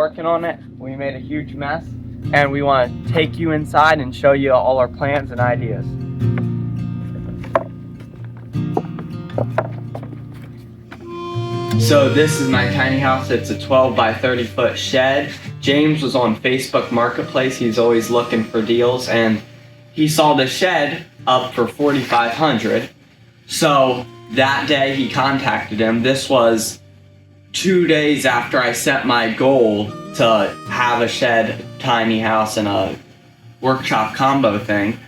working on it. We made a huge mess, and we want to take you inside and show you all our plans and ideas. So this is my tiny house. It's a 12 by 30 foot shed. James was on Facebook Marketplace. He's always looking for deals, and he saw the shed up for $4,500. So that day he contacted him. This was 2 days after I set my goal to have a shed, tiny house, and a workshop combo thing.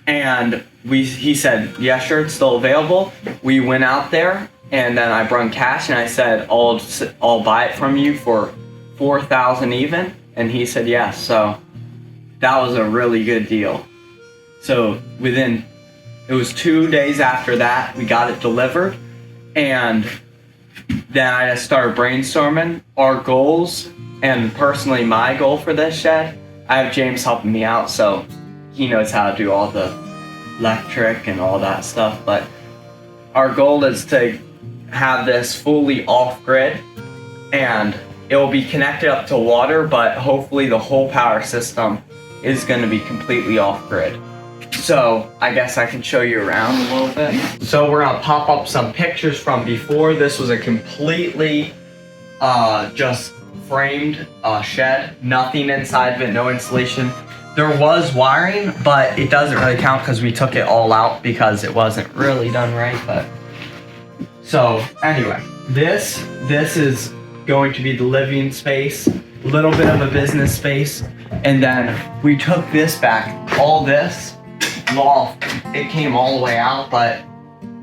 And he said, yeah, sure, it's still available. We went out there, and then I brought cash, and I said, I'll buy it from you for $4,000 even. And he said yes. So that was a really good deal. So it was 2 days after that we got it delivered, and then I just started brainstorming our goals, and personally my goal for this shed. I have James helping me out, so he knows how to do all the electric and all that stuff, but our goal is to have this fully off-grid, and it will be connected up to water, but hopefully the whole power system is going to be completely off-grid. So I guess I can show you around a little bit. So we're gonna pop up some pictures from before. This was a completely just framed shed, nothing inside of it, no insulation. There was wiring, but it doesn't really count because we took it all out because it wasn't really done right. But so anyway, this is going to be the living space, a little bit of a business space, and then we took this back, all this loft, it came all the way out, but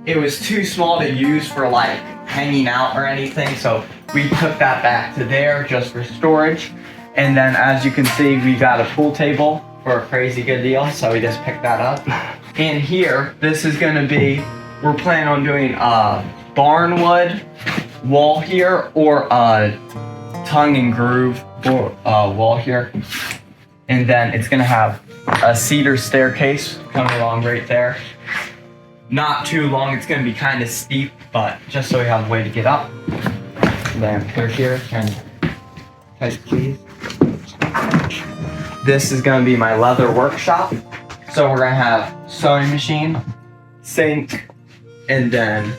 it was too small to use for like hanging out or anything, so we took that back to there just for storage. And then as you can see, we got a pool table for a crazy good deal, so we just picked that up. And here, this is gonna be, we're planning on doing a barnwood wall here, or a tongue and groove wall here. And then it's gonna have a cedar staircase coming along right there. Not too long, it's gonna be kind of steep, but just so we have a way to get up. And then clear here, and tight please. This is gonna be my leather workshop. So we're gonna have sewing machine, sink, and then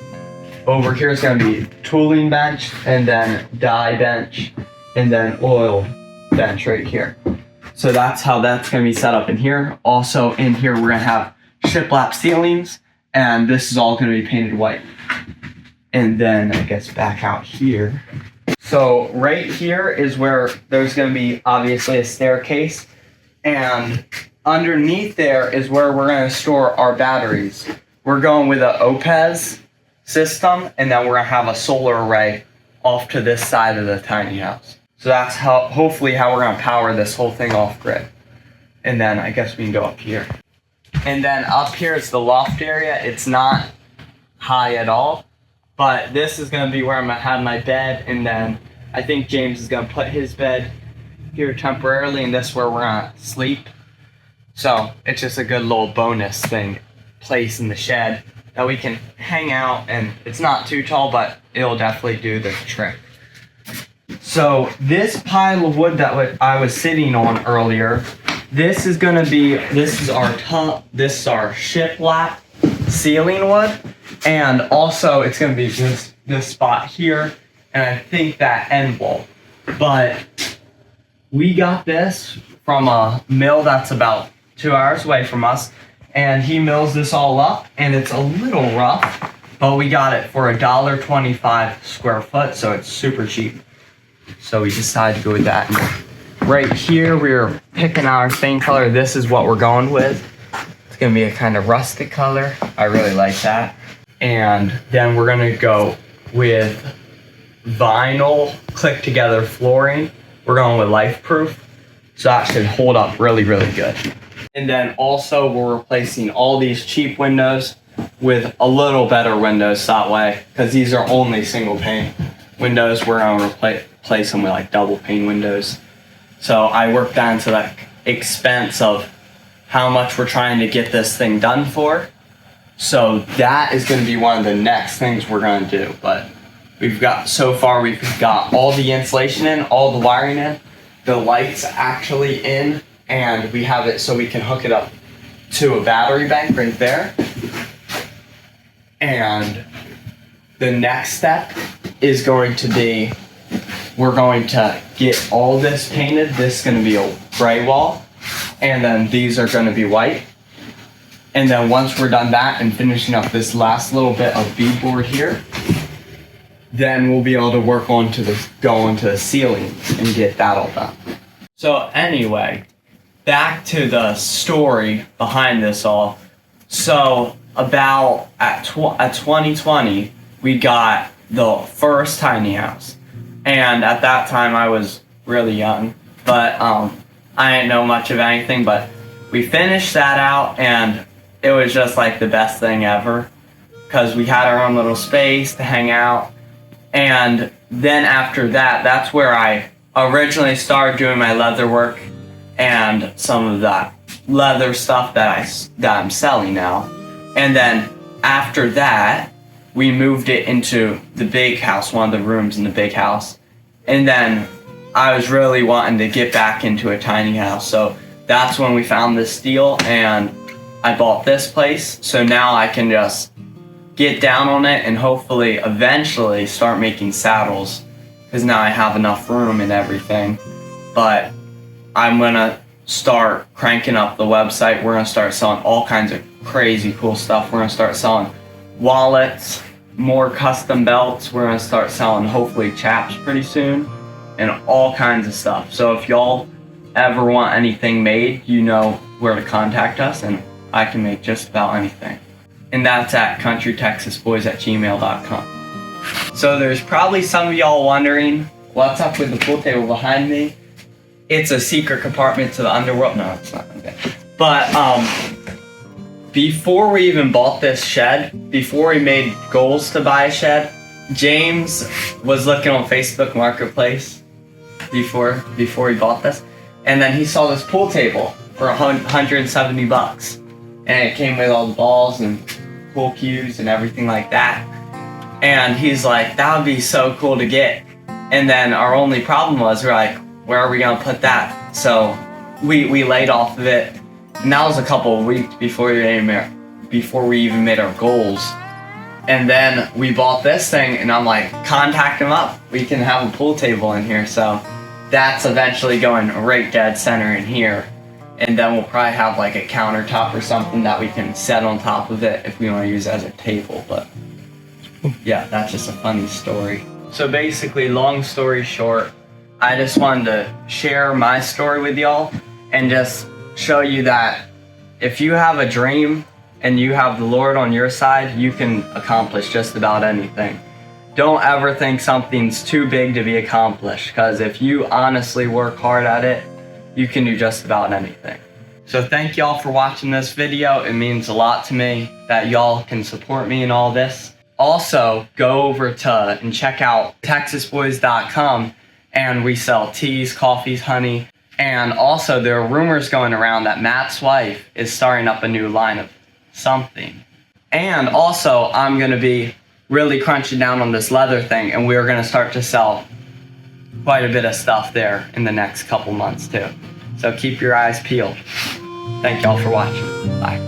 over here is gonna be tooling bench, and then dye bench, and then oil bench right here. So that's how that's gonna be set up in here. Also in here, we're gonna have shiplap ceilings, and this is all gonna be painted white. And then I guess back out here. So right here is where there's gonna be obviously a staircase, and underneath there is where we're gonna store our batteries. We're going with an OUPES system, and then we're gonna have a solar array off to this side of the tiny house. So that's hopefully how we're gonna power this whole thing off grid. And then I guess we can go up here. And then up here is the loft area. It's not high at all, but this is gonna be where I'm gonna have my bed, and then I think James is gonna put his bed here temporarily, and this is where we're gonna sleep. So it's just a good little bonus place in the shed that we can hang out, and it's not too tall, but it'll definitely do the trick. So this pile of wood that I was sitting on earlier, this is our shiplap ceiling wood, and also it's gonna be this spot here, and I think that end wall. But we got this from a mill that's about 2 hours away from us, and he mills this all up, and it's a little rough, but we got it for $1.25 square foot, so it's super cheap. So we decided to go with that. Right here, we're picking our thing color. This is what we're going with. It's gonna be a kind of rustic color. I really like that. And then we're gonna go with vinyl click together flooring. We're going with life proof, so that should hold up really, really good. And then also we're replacing all these cheap windows with a little better windows that way, because these are only single pane windows. We're gonna replace them with like double pane windows. So I worked down to the expense of how much we're trying to get this thing done for. So that is gonna be one of the next things we're gonna do. But so far we've got all the insulation in, all the wiring in, the light's actually in, and we have it so we can hook it up to a battery bank right there. And the next step is going to be, we're going to get all this painted. This is going to be a gray wall, and then these are going to be white. And then once we're done that and finishing up this last little bit of beadboard here, then we'll be able to work on to go into the ceiling and get that all done. So anyway, back to the story behind this all. So about at 2020, we got the first tiny house. And at that time I was really young, but I didn't know much of anything, but we finished that out and it was just like the best thing ever because we had our own little space to hang out. And then after that, that's where I originally started doing my leather work and some of that leather stuff that I'm selling now. And then after that, we moved it into the big house, one of the rooms in the big house. And then I was really wanting to get back into a tiny house. So that's when we found this deal and I bought this place. So now I can just get down on it and hopefully eventually start making saddles because now I have enough room and everything. But I'm gonna start cranking up the website. We're gonna start selling all kinds of crazy cool stuff. We're gonna start selling wallets, more custom belts. We're gonna start selling hopefully chaps pretty soon and all kinds of stuff. So if y'all ever want anything made, you know where to contact us and I can make just about anything. And that's at countrytexasboys@gmail.com. So there's probably some of y'all wondering what's up with the pool table behind me. It's a secret compartment to the underworld. No, it's not. Okay. But before we even bought this shed, before we made goals to buy a shed, James was looking on Facebook Marketplace before he bought this, and then he saw this pool table for $170, and it came with all the balls and pool cues and everything like that. And he's like, that would be so cool to get. And then our only problem was, we're like, where are we gonna put that? So we laid off of it. And that was a couple of weeks before we even made our goals. And then we bought this thing and I'm like, contact him up. We can have a pool table in here. So that's eventually going right dead center in here. And then we'll probably have like a countertop or something that we can set on top of it if we want to use it as a table. But yeah, that's just a funny story. So basically, long story short, I just wanted to share my story with y'all and just show you that if you have a dream and you have the Lord on your side, you can accomplish just about anything. Don't ever think something's too big to be accomplished, because if you honestly work hard at it, you can do just about anything. So thank y'all for watching this video. It means a lot to me that y'all can support me in all this. Also, go over to and check out TexasBoys.com, and we sell teas, coffees, honey. And also there are rumors going around that Matt's wife is starting up a new line of something. And also I'm gonna be really crunching down on this leather thing, and we're gonna start to sell quite a bit of stuff there in the next couple months too. So keep your eyes peeled. Thank y'all for watching. Bye.